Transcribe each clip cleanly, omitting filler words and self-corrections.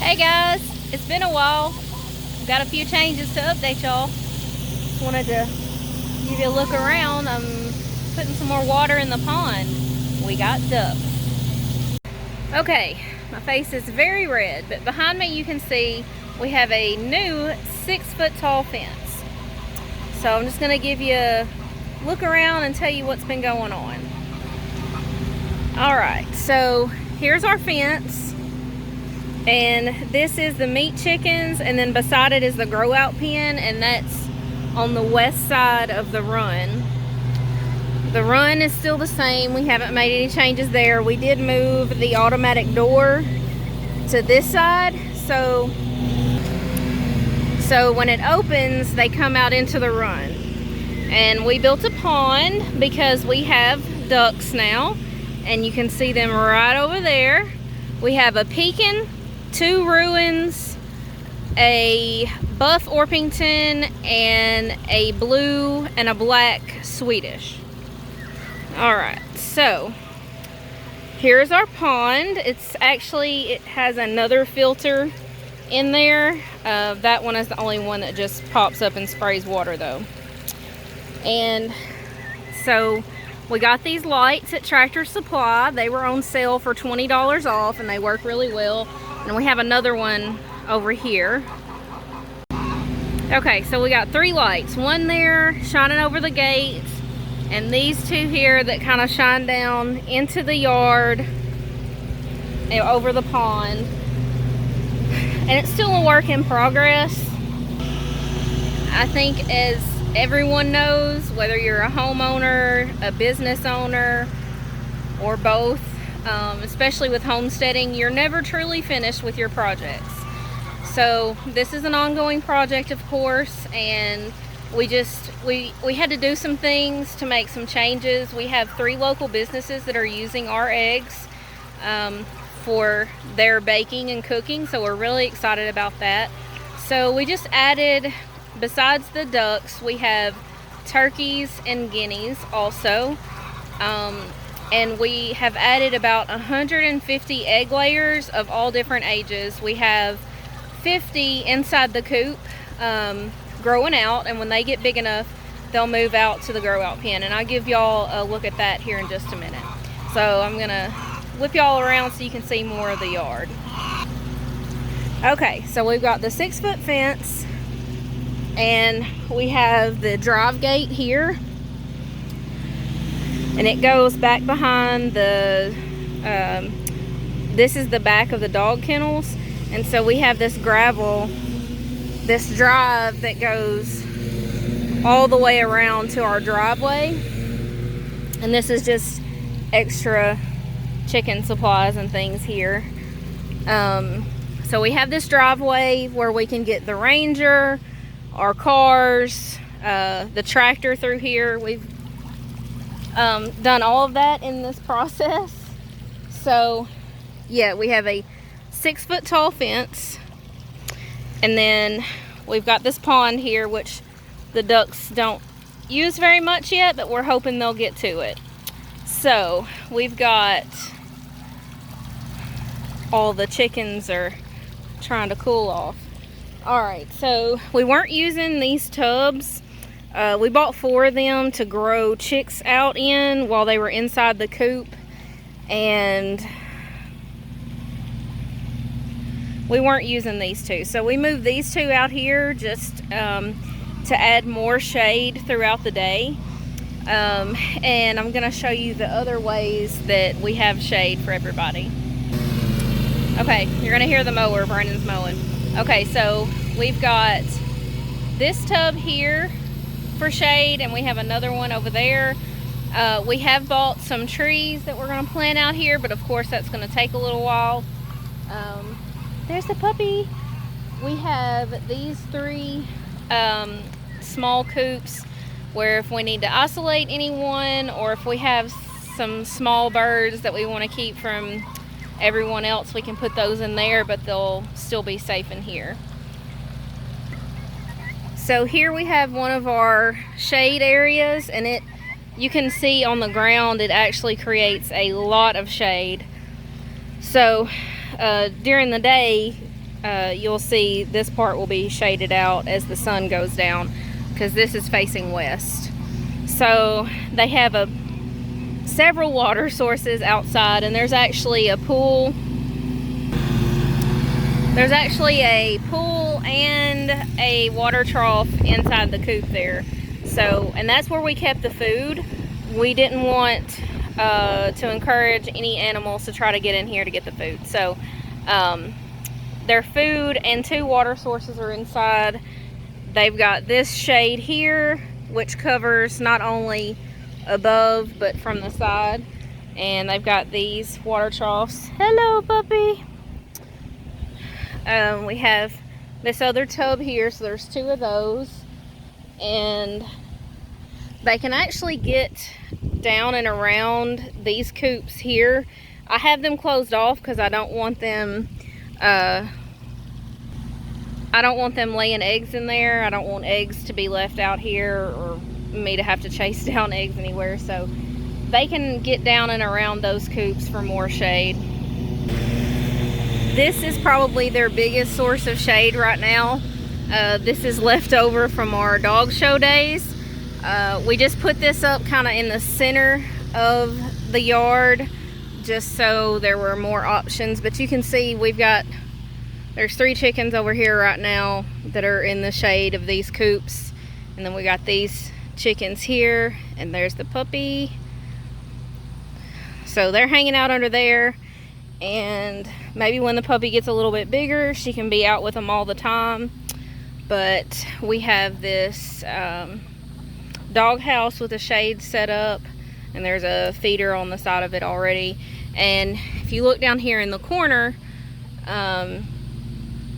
Hey guys, it's been a while. Got a few changes to update y'all. Wanted to give you a look around. I'm putting some more water in the pond. We got ducks. Okay, my face is very red, but behind me you can see we have a new 6-foot tall fence. So I'm just gonna give you a look around and tell you what's been going on. All right, so here's our fence. And this is the meat chickens, and then beside it is the grow out pen, and that's on the west side of the run. The run is still the same. We haven't made any changes there. We did move the automatic door to this side, so when it opens, they come out into the run. And we built a pond because we have ducks now, and you can see them right over there. We have a pekin, 2 Ruins, a buff Orpington, and a blue and a black Swedish. Alright, so here's our pond. It has another filter in there. That one is the only one that just pops up and sprays water though. And so we got these lights at Tractor Supply. They were on sale for $20 off, and they work really well. And we have another one over here. Okay, so we got 3 lights. One there shining over the gate, and these 2 here that kind of shine down into the yard and over the pond. And it's still a work in progress. I think, as everyone knows, whether you're a homeowner, a business owner, or both, especially with homesteading, you're never truly finished with your projects. So this is an ongoing project, of course, and we had to do some things to make some changes. We have 3 local businesses that are using our eggs for their baking and cooking, so we're really excited about that. So we just added, besides the ducks, we have turkeys and guineas also. And we have added about 150 egg layers of all different ages. We have 50 inside the coop growing out, and when they get big enough, they'll move out to the grow out pen. And I'll give y'all a look at that here in just a minute. So I'm gonna whip y'all around so you can see more of the yard. Okay, so we've got the 6-foot fence, and we have the drive gate here, and it goes back behind the this is the back of the dog kennels. And so we have this this drive that goes all the way around to our driveway, and this is just extra chicken supplies and things here. So we have this driveway where we can get the Ranger, our cars, the tractor through here. We've done all of that in this process. So yeah, we have a 6-foot tall fence, and then we've got this pond here, which the ducks don't use very much yet, but we're hoping they'll get to it. So we've got, all the chickens are trying to cool off. Alright, so we weren't using these tubs. We bought 4 of them to grow chicks out in while they were inside the coop, and we weren't using these 2. So we moved these 2 out here just to add more shade throughout the day. And I'm going to show you the other ways that we have shade for everybody. Okay, you're going to hear the mower. Brandon's mowing. Okay, so we've got this tub here for shade, and we have another one over there. We have bought some trees that we're going to plant out here, but of course that's going to take a little while. There's the puppy. We have these 3 small coops where if we need to isolate anyone, or if we have some small birds that we want to keep from everyone else, we can put those in there, but they'll still be safe in here. So here we have one of our shade areas, and you can see on the ground it actually creates a lot of shade. So during the day you'll see this part will be shaded out as the sun goes down, because this is facing west. So they have several water sources outside, and there's actually a pool. There's actually a pool and a water trough inside the coop there. So, and that's where we kept the food. We didn't want to encourage any animals to try to get in here to get the food. So their food and 2 water sources are inside. They've got this shade here, which covers not only above but from the side, and they've got these water troughs. Hello, puppy. We have this other tub here, so there's 2 of those, and they can actually get down and around these coops here. I have them closed off because I don't want them laying eggs in there. I don't want eggs to be left out here or me to have to chase down eggs anywhere. So they can get down and around those coops for more shade. This is probably their biggest source of shade right now. This is left over from our dog show days. We just put this up kind of in the center of the yard just so there were more options. But you can see there's 3 chickens over here right now that are in the shade of these coops. And then we got these chickens here, and there's the puppy. So they're hanging out under there, and maybe when the puppy gets a little bit bigger, she can be out with them all the time. But we have this dog house with a shade set up, and there's a feeder on the side of it already. And if you look down here in the corner,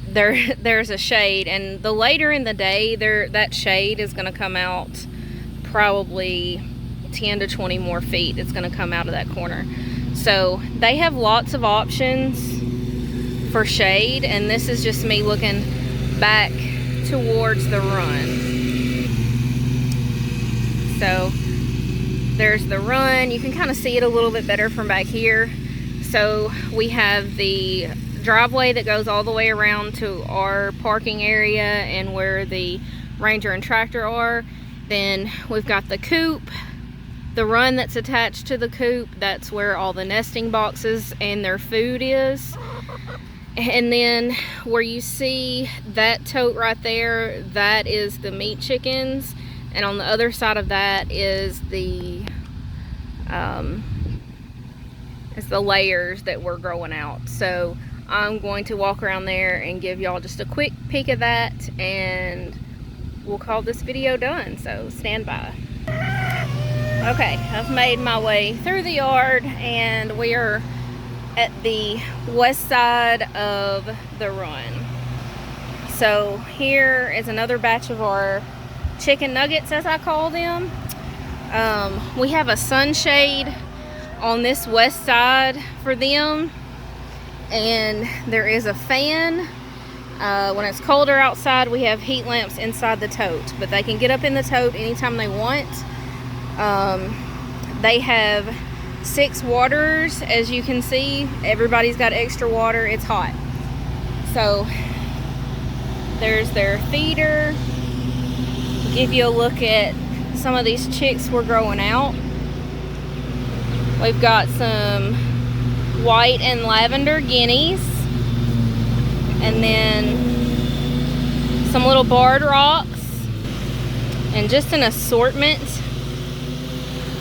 there's a shade, and the later in the day that shade is going to come out probably 10 to 20 more feet. It's going to come out of that corner. So they have lots of options for shade, and this is just me looking back towards the run. So there's the run. You can kind of see it a little bit better from back here. So we have the driveway that goes all the way around to our parking area and where the Ranger and tractor are. Then we've got the coop, the run that's attached to the coop. That's where all the nesting boxes and their food is. And then where you see that tote right there, that is the meat chickens. And on the other side of that is the layers that we're growing out. So I'm going to walk around there and give y'all just a quick peek of that, and we'll call this video done. So stand by. Okay, I've made my way through the yard, and we are at the west side of the run. So here is another batch of our chicken nuggets, as I call them. We have a sunshade on this west side for them, and there is a fan. When it's colder outside, we have heat lamps inside the tote, but they can get up in the tote anytime they want. They have 6 waters, as you can see. Everybody's got extra water. It's hot. So there's their feeder. Give you a look at some of these chicks we're growing out. We've got some white and lavender guineas, and then some little barred rocks, and just an assortment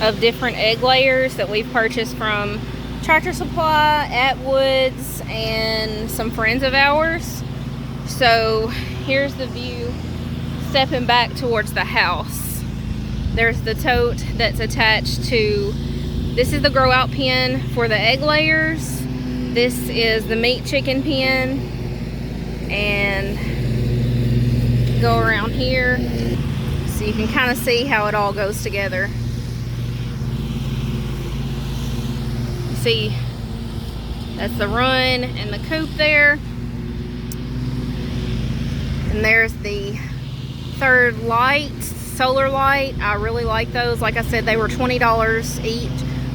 of different egg layers that we've purchased from Tractor Supply, Atwood's, and some friends of ours. So here's the view stepping back towards the house. There's the tote that's attached to, this is the grow out pen for the egg layers. This is the meat chicken pen, and go around here so you can kind of see how it all goes together. You see, that's the run and the coop there. And there's the third light, solar light. I really like those. Like I said, they were $20 each.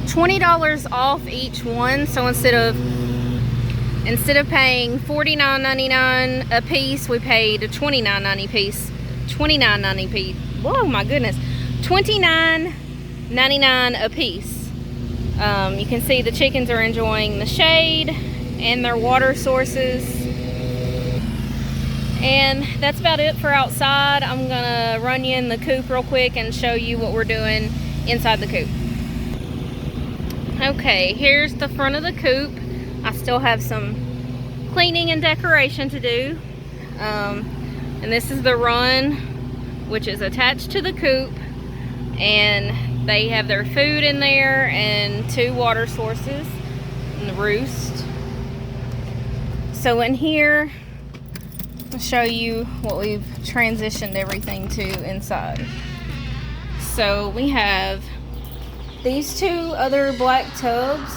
$20 off each one. So instead of Instead of paying $49.99 a piece, we paid $29.90 piece. Whoa, my goodness, $29.99 a piece. You can see the chickens are enjoying the shade and their water sources. And that's about it for outside. I'm gonna run you in the coop real quick and show you what we're doing inside the coop. Okay, here's the front of the coop. I still have some cleaning and decoration to do. And this is the run, which is attached to the coop. And they have their food in there and 2 water sources and the roost. So in here, I'll show you what we've transitioned everything to inside. So we have these 2 other black tubs.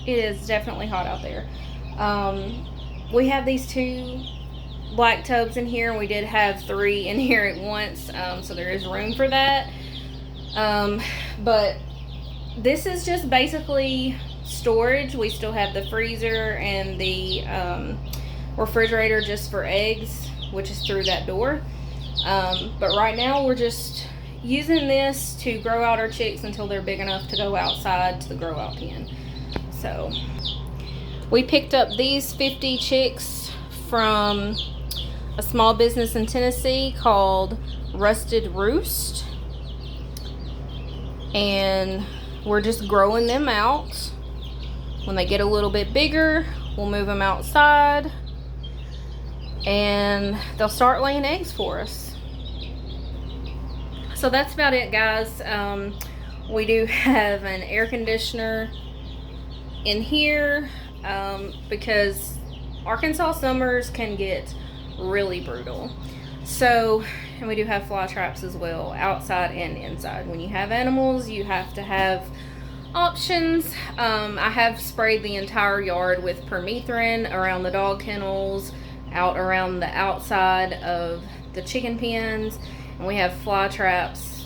It is definitely hot out there. We have these 2 black tubs in here, and we did have 3 in here at once, so there is room for that. But this is just basically storage. We still have the freezer and the refrigerator just for eggs, which is through that door. But right now we're just using this to grow out our chicks until they're big enough to go outside to the grow out pen. So we picked up these 50 chicks from a small business in Tennessee called Rusted Roost, and we're just growing them out. When they get a little bit bigger, we'll move them outside and they'll start laying eggs for us. So that's about it, guys. We do have an air conditioner in here because Arkansas summers can get really brutal. So, and we do have fly traps as well, outside and inside. When you have animals, you have to have options. I have sprayed the entire yard with permethrin around the dog kennels, out around the outside of the chicken pens, and we have fly traps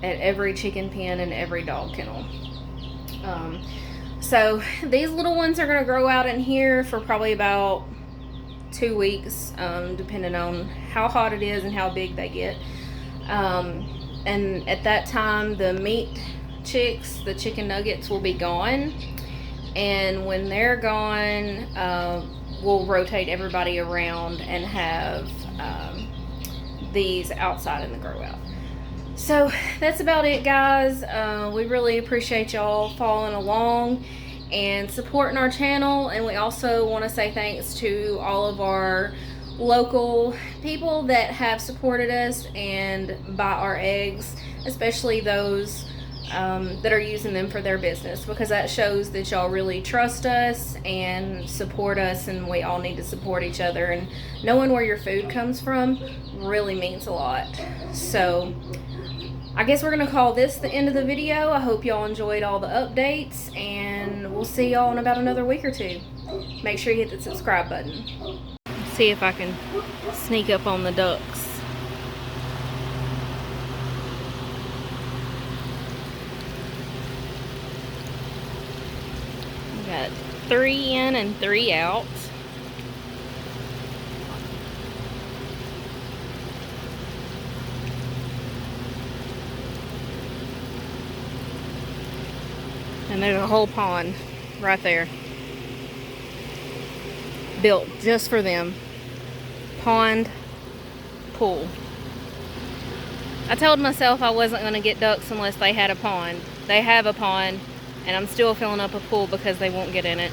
at every chicken pen and every dog kennel. So these little ones are going to grow out in here for probably about 2 weeks, depending on how hot it is and how big they get. And at that time, the meat chicks, the chicken nuggets, will be gone. And when they're gone, we'll rotate everybody around and have these outside in the grow out. So that's about it, guys. We really appreciate y'all following along and supporting our channel, and we also want to say thanks to all of our local people that have supported us and buy our eggs, especially those that are using them for their business, because that shows that y'all really trust us and support us, and we all need to support each other, and knowing where your food comes from really means a lot. So I guess we're gonna call this the end of the video. I hope y'all enjoyed all the updates, and we'll see y'all in about another week or 2. Make sure you hit the subscribe button. See if I can sneak up on the ducks. We got 3 in and 3 out. And there's a whole pond right there, built just for them. Pond, pool. I told myself I wasn't going to get ducks unless they had a pond. They have a pond, and I'm still filling up a pool because they won't get in it.